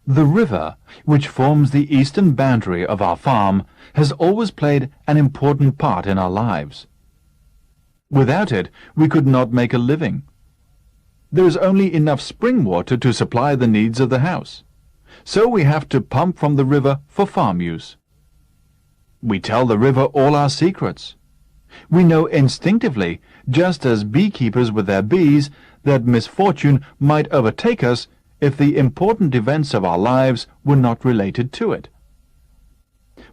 The river, which forms the eastern boundary of our farm, has always played an important part in our lives. Without it, we could not make a living. There is only enough spring water to supply the needs of the house, so we have to pump from the river for farm use. We tell the river all our secrets. We know instinctively, just as beekeepers with their bees, that misfortune might overtake us if the important events of our lives were not related to it.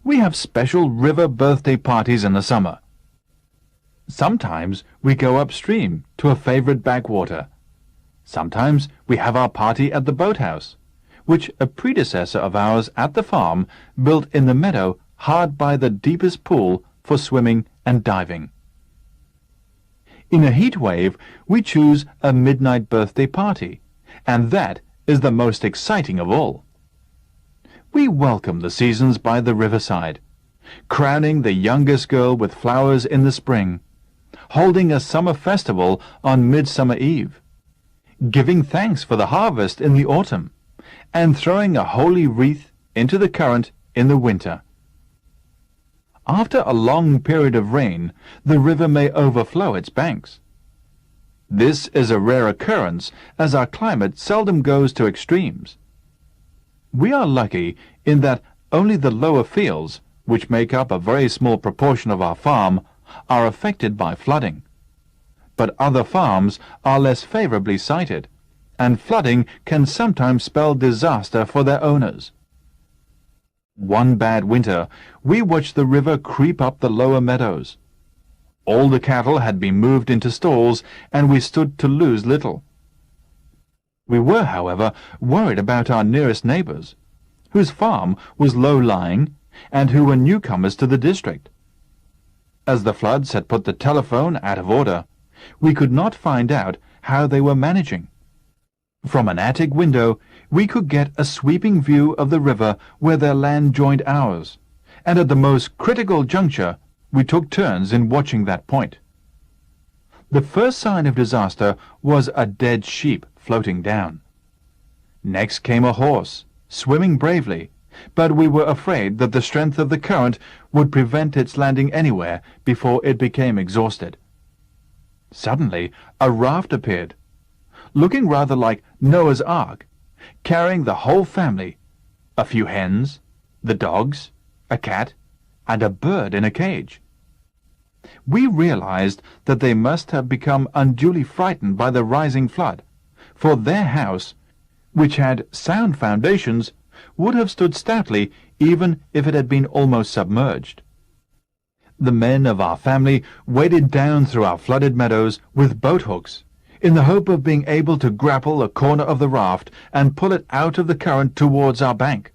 We have special river birthday parties in the summer. Sometimes we go upstream to a favorite backwater. Sometimes we have our party at the boathouse, which a predecessor of ours at the farm built in the meadow hard by the deepest pool for swimming and diving. In a heat wave, we choose a midnight birthday party, and that is the most exciting of all. We welcome the seasons by the riverside, crowning the youngest girl with flowers in the spring, holding a summer festival on Midsummer Eve, giving thanks for the harvest in the autumn, and throwing a holy wreath into the current in the winter. After a long period of rain, the river may overflow its banks. This is a rare occurrence, as our climate seldom goes to extremes. We are lucky in that only the lower fields, which make up a very small proportion of our farm, are affected by flooding. But other farms are less favourably sited, and flooding can sometimes spell disaster for their owners. One bad winter, we watched the river creep up the lower meadows. All the cattle had been moved into stalls, and we stood to lose little. We were, however, worried about our nearest neighbours, whose farm was low-lying, and who were newcomers to the district. As the floods had put the telephone out of order, we could not find out how they were managing. From an attic window, we could get a sweeping view of the river where their land joined ours, and at the most critical juncture, we took turns in watching that point. The first sign of disaster was a dead sheep floating down. Next came a horse, swimming bravely, but we were afraid that the strength of the current would prevent its landing anywhere before it became exhausted. Suddenly, a raft appeared, looking rather like Noah's Ark, carrying the whole family, a few hens, the dogs, a cat, and a bird in a cage. We realized that they must have become unduly frightened by the rising flood, for their house, which had sound foundations, would have stood stoutly even if it had been almost submerged. The men of our family waded down through our flooded meadows with boat hooks, in the hope of being able to grapple a corner of the raft and pull it out of the current towards our bank.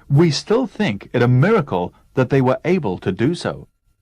We still think it a miracle that they were able to do so.